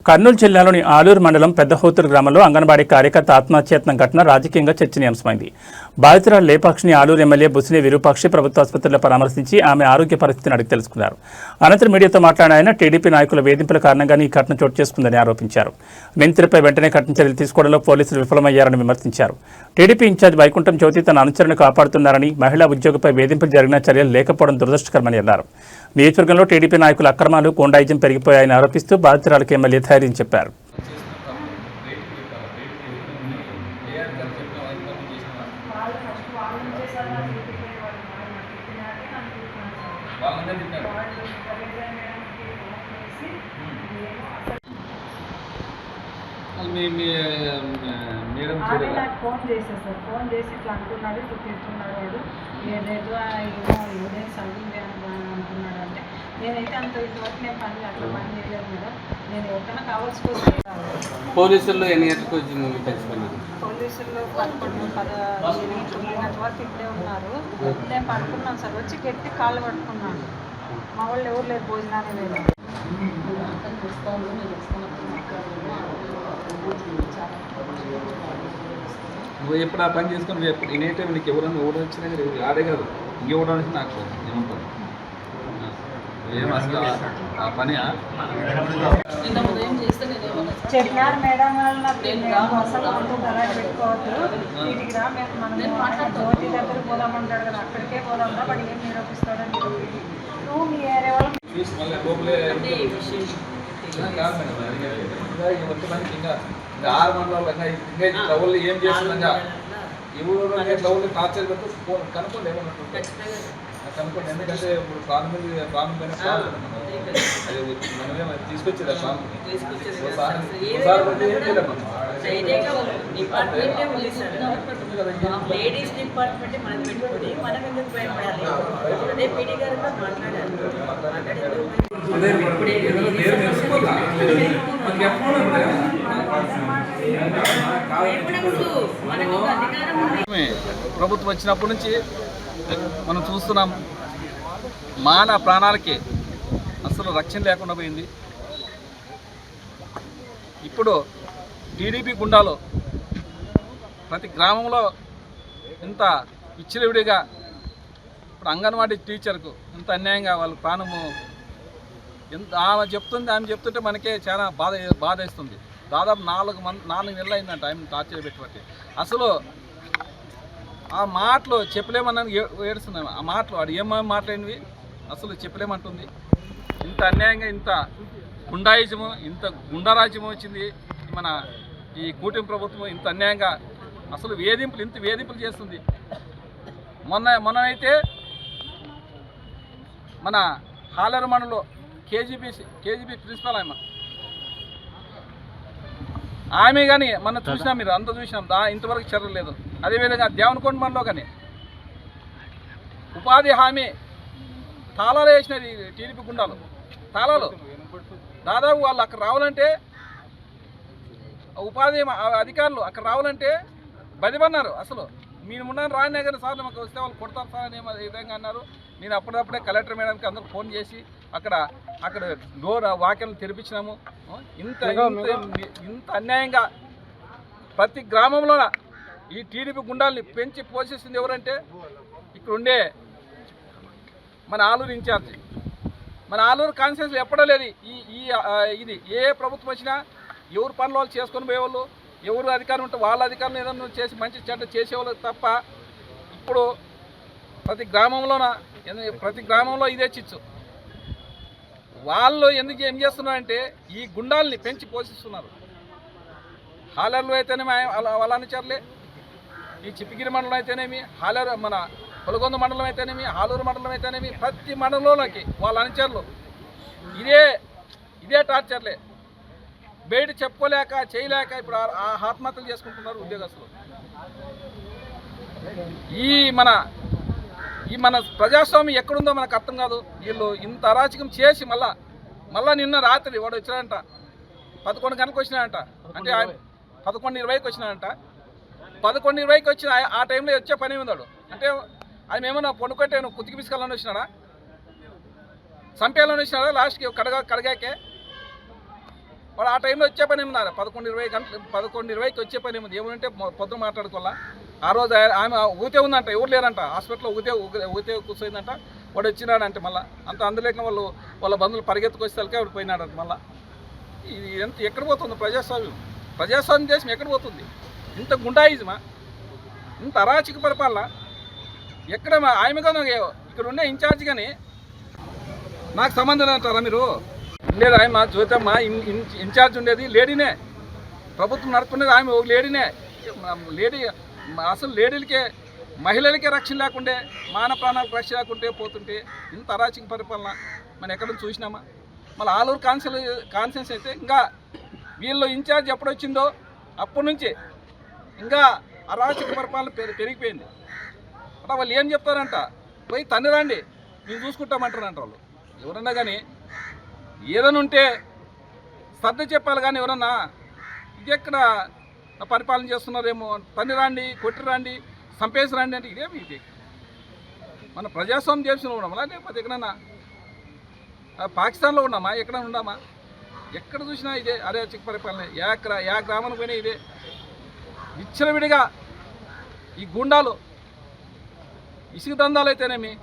కర్నూలు జిల్లాలోని ఆలూరు మండలం పెద్దహోతూరు గ్రామంలో అంగన్వాడీ కార్యకర్త ఆత్మహత్యాయత్నం ఘటన రాజకీయంగా చర్చనీయాంశమైంది. బాధితురాలు లేపాక్షిని ఆలూరు ఎమ్మెల్యే బుసిని విరూపాక్షి ప్రభుత్వ ఆసుపత్రిలో పరామర్శించి ఆమె ఆరోగ్య పరిస్థితిని అడిగి తెలుసుకున్నారు. అనంతరం మీడియాతో మాట్లాడిన ఆయన టీడీపీ నాయకుల వేధింపుల కారణంగానే ఈ ఘటన చోటు చేసుకుందని ఆరోపించారు. నిందితులపై వెంటనే కఠిన చర్యలు తీసుకోవడంలో పోలీసులు విఫలమయ్యారని విమర్శించారు. టీడీపీ ఇన్ఛార్జ్ వైకుంఠం జ్యోతి తన అనుచరులను కాపాడుతున్నారని, మహిళా ఉద్యోగిపై వేధింపులు జరిగిన చర్యలు లేకపోవడం దురదృష్టకరమని అన్నారు. నియోజకవర్గంలో టీడీపీ నాయకుల అక్రమాలు, గూండాయిజం పెరిగిపోయాయని ఆరోపిస్తూ బాధితురాలకు ఎమ్మెల్యే ధైర్యం చెప్పారు. అదే నాకు ఫోన్ చేశారు సార్. ఫోన్ చేసి ఇట్లా అంటున్నాడు, ఇట్లా తింటున్నాడు, వాడు ఏదేదో ఏదైనా చదివింది అంటున్నాడు. అంటే నేనైతే అంత ఇంతవరకు నేను అట్లా పని చేయలేదు మేడం. నేను ఎవరికైనా కావాల్సి వస్తే పోలీసుల్లో ఎన్ని గంటలకు వచ్చి కలిసిపోయినారు? పోలీసుల్లో 11 వరకు ఇక్కడే ఉన్నారు. నేను పడుకున్నాను సార్. వచ్చి గట్టి కాళ్ళు పట్టుకున్నాను. మా వాళ్ళు ఎవరు లేదు, భోజనాన్ని లేదు. నువ్వు ఎప్పుడు ఆ పని చేసుకుని ఎనీ టైం నీకు ఎవరన్నా ఓడి వచ్చినా ఆడే కాదు, ఇంకెవడానికి నాకు ఏమంటారు ఏం అసలు ఆ పని చెప్పినారు మేడం వల్ల అసలు గలాట్ పెట్టుకోవద్దు, వీటికి రా మనం జ్యోతి దగ్గర పోదామంటాడు కదా, అక్కడికే పోదాందా, వాడు ఏం నిరూపిస్తాడని చెప్పి నువ్వు మీ ఏరియా వాళ్ళు చూసి మళ్ళీ లోపలే కాదు మేడం. వచ్చేదానికి ఇంకా 6 మండలాలు ఇంకా డబ్బులు ఏం చేస్తుందా ఎవరు డబ్బులు టార్చర్ పెడుతూ కనుక్కోండి ఏమన్నట్టు కనుక్కోండి. ఎందుకంటే ఇప్పుడు ప్రాణం అది మనమే తీసుకొచ్చేది ఆ ప్రాణం లేడీస్ డిపార్ట్మెంట్ మనం పెట్టుకుని మనం ఎందుకు భయపడాలి? అదే పీడీ గారితో మాట్లాడాలి. ప్రభుత్వం వచ్చినప్పటి నుంచి మనం చూస్తున్నాం, మానవ ప్రాణాలకి అసలు రక్షణ లేకుండా పోయింది. ఇప్పుడు టీడీపీ గుండాలు ప్రతి గ్రామంలో ఇంత విచ్చలవిడిగా, ఇప్పుడు అంగన్వాడీ టీచర్కు ఇంత అన్యాయంగా వాళ్ళ ప్రాణము ఎంత ఆమె చెప్తుంటే మనకే చాలా బాధ వేస్తుంది. దాదాపు 4 నెలలు అయిందంట ఆమె టార్చర్ పెట్టుబట్టి. అసలు ఆ మాటలు చెప్పలేమన్నాను, ఏడుస్తున్నాను. ఆ మాటలు వాడు ఏమేమి మాట్లాడినవి అసలు చెప్పలేమంటుంది. ఇంత అన్యాయంగా, ఇంత గుండాయిజము, ఇంత గుండారాజ్యము వచ్చింది మన ఈ కూటమి ప్రభుత్వం. ఇంత అన్యాయంగా అసలు ఇంత వేధింపులు చేస్తుంది. మొన్నైతే మన హాలర్ మండలంలో కేజీబీ ప్రిన్సిపల్ ఆమె కానీ మనం చూసినాం, మీరు అంతా చూసినాం, ఇంతవరకు చర్యలు లేదు. అదేవిధంగా దేవనకొండ మండలంలో కానీ ఉపాధి హామీ తాళాలు వేసినది టీడీపీ గుండాలు. తాళాలు దాదాపు వాళ్ళు అక్కడ రావాలంటే, ఉపాధి అధికారులు అక్కడ రావాలంటే బదిమన్నారు. అసలు మీరు ఉన్నాను రానే కానీ సార్ మాకు వస్తే వాళ్ళు కొడతారు సార్ అనే విధంగా అన్నారు. నేను అప్పుడప్పుడే కలెక్టర్ మేడంకి అందరూ ఫోన్ చేసి అక్కడ డోర్ వాక్యాలను తెరిపించినాము. ఇంత అన్యాయంగా ప్రతి గ్రామంలో ఈ టీడీపీ గుండాల్ని పెంచి పోషిస్తుంది ఎవరంటే ఇక్కడ ఉండే మన ఆలూరు ఇన్ఛార్జి. మన ఆలూరు కాన్స్టిట్యూన్సీలో ఎప్పుడో లేదు ఇది. ఏ ప్రభుత్వం వచ్చినా ఎవరు పనులు వాళ్ళు చేసుకొని పోయేవాళ్ళు, ఎవరు అధికారం ఉంటే వాళ్ళ అధికారులు ఏదన్నా చేసి మంచి చెడ్డ చేసేవాళ్ళు తప్ప ఇప్పుడు ప్రతి గ్రామంలో ఇదే చిచ్చు. వాళ్ళు ఎందుకు ఏం చేస్తున్నారంటే ఈ గుండాల్ని పెంచి పోషిస్తున్నారు. హాలర్లు అయితేనేమి వాళ్ళ అనుచరులే, ఈ చిప్పిగిరి మండలం అయితేనేమి, మన పొలగొంద మండలం అయితేనేమి, ఆలూరు మండలం అయితేనేమి, ప్రతి మండలంలోకి వాళ్ళ అనుచరులు ఇదే టార్చర్లే. బయట చెప్పుకోలేక చేయలేక ఇప్పుడు ఆత్మహత్యలు చేసుకుంటున్నారు ఉద్యోగస్తులు. ఈ మన ప్రజాస్వామ్యం ఎక్కడుందో మనకు అర్థం కాదు. వీళ్ళు ఇంత అరాచకం చేసి మళ్ళా నిన్న రాత్రి వాడు వచ్చినాడంట, 11 గంటలకు వచ్చినాడంట. అంటే 11:20కి వచ్చినాడంట. 11:20కి వచ్చిన ఆ టైంలో వచ్చే పని ఉందాడు. అంటే ఆయన ఏమన్నా పొనుకుంటే నువ్వు కుతికి పిసుకాలని వచ్చినాడా, చంపేయాలని వచ్చినాడా, లాస్ట్కి కడగాకే వాడు ఆ టైంలో వచ్చే పని ఏమన్నారు 11:20కి వచ్చే పని ఏముంది ఏమంటే పొద్దున మాట్లాడుకోవాలా. ఆ రోజు ఆమె ఊతే ఉందంట, ఎవరు లేరంట, హాస్పిటల్లో ఊతే కూర్చోయిందంట. వాడు వచ్చినాడంటే మళ్ళీ అంత అందులేక వాళ్ళ బంధువులు పరిగెత్తుకొచ్చేసరికి వాడు పోయినాడంట. మళ్ళీ ఇది ఎక్కడ పోతుంది ప్రజాస్వామ్యం దేశం ఎక్కడ పోతుంది? ఇంత గుండాయిజమా, ఇంత అరాచక పరిపాలన ఎక్కడ? ఆమెగా ఇక్కడ ఉండే ఇన్ఛార్జ్ కానీ నాకు సంబంధం అంటారా మీరు? ఉండేది ఆమె జ్యోతమ్మ, ఇన్ఛార్జ్ ఉండేది లేడీనే, ప్రభుత్వం నడుపుకునేది ఆమె ఒక లేడీనే. లేడీ అసలు లేడీలకే మహిళలకే రక్షణ లేకుంటే, మాన ప్రాణాలకు రక్షణ లేకుంటే పోతుంటే ఇంత అరాచక పరిపాలన మనం ఎక్కడ చూసినామా? మళ్ళీ ఆలూరు కాన్సెన్స్ అయితే ఇంకా వీళ్ళు ఇన్ఛార్జ్ ఎప్పుడు వచ్చిందో అప్పటి నుంచి ఇంకా అరాచక పరిపాలన పెరిగిపోయింది. అట్లా వాళ్ళు ఏం చెప్తారంట, పోయి తన్ని రండి మేము చూసుకుంటామంటారంట వాళ్ళు. ఎవరన్నా కానీ ఏదైనా ఉంటే సర్ది చెప్పాలి కానీ ఎవరన్నా ఇది ఎక్కడ పరిపాలన చేస్తున్నారేమో, తన్ని రండి, కొట్టి రండి, చంపేసి రండి అంటే ఇదేమి? ఇది మన ప్రజాస్వామ్యం దేశంలో ఉన్నామా లేకపోతే ఎక్కడన్నా పాకిస్తాన్లో ఉన్నామా? ఎక్కడైనా ఉన్నామా? ఎక్కడ చూసినా ఇదే అరాచక పరిపాలన. యా గ్రామానికి పోయినా ఇదే విచ్చలవిడిగా ఈ గుండాలు, ఇసుక దందాలు అయితేనేమి.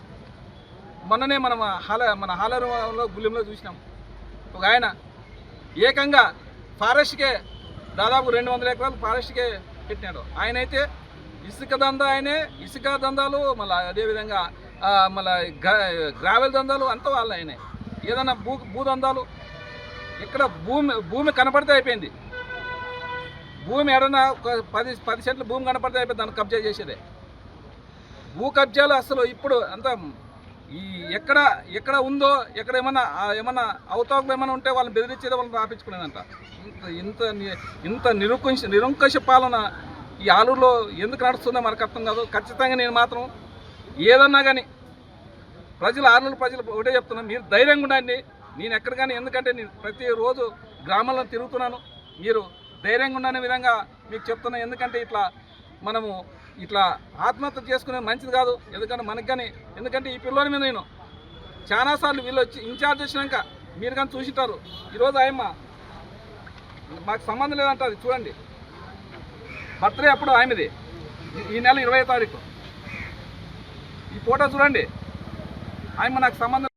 మొన్ననే మన హాలరంలో గుళ్ళెంలో చూసినాం. ఒక ఆయన ఏకంగా ఫారెస్ట్కే దాదాపు 200 ఎకరాలు ఫారెస్ట్కే పెట్టినాడు. ఆయన అయితే ఇసుక దందాలు మళ్ళీ అదేవిధంగా మళ్ళీ గ్రావెల్ దందాలు అంతా వాళ్ళు ఆయనే. ఏదైనా భూదందాలు ఇక్కడ భూమి కనపడితే అయిపోయింది. భూమి ఏడన్నా 10 సెంట్ల భూమి కనపడితే అయిపోయింది, దాన్ని కబ్జా చేసేదే. భూ కబ్జాలు అసలు ఇప్పుడు అంతా ఈ ఎక్కడ ఉందో, ఎక్కడ ఏమన్నా అవతాకులు ఏమైనా ఉంటే వాళ్ళని బెదిరించేది, వాళ్ళని రాపించుకునేదంట. ఇంత నిరంకుశ పాలన ఈ ఆలూరులో ఎందుకు నడుస్తుందో మనకు అర్థం కాదు. ఖచ్చితంగా నేను మాత్రం ఏదన్నా కానీ ఆలూరు ప్రజలు ఒకటే చెప్తున్నాను, మీరు ధైర్యంగా ఉండండి. నేను ఎక్కడ కానీ, ఎందుకంటే నేను ప్రతిరోజు గ్రామాల్లో తిరుగుతున్నాను, మీరు ధైర్యంగా ఉండనే విధంగా మీకు చెప్తున్నాను. ఎందుకంటే మనము ఇట్లా ఆత్మహత్య చేసుకునేది మంచిది కాదు. ఎందుకంటే మనకు కానీ, ఎందుకంటే ఈ పిల్లల మీద నేను చాలాసార్లు వీళ్ళు వచ్చి ఇన్ఛార్జ్ వచ్చినాక మీరు కానీ చూసింటారు. ఈరోజు ఆయమ్మ మాకు సంబంధం లేదంట, అది చూడండి. బర్త్డే అప్పుడు ఆయనది ఈ నెల 20వ తారీఖు. ఈ ఫోటో చూడండి. ఆయమ్మ నాకు సంబంధం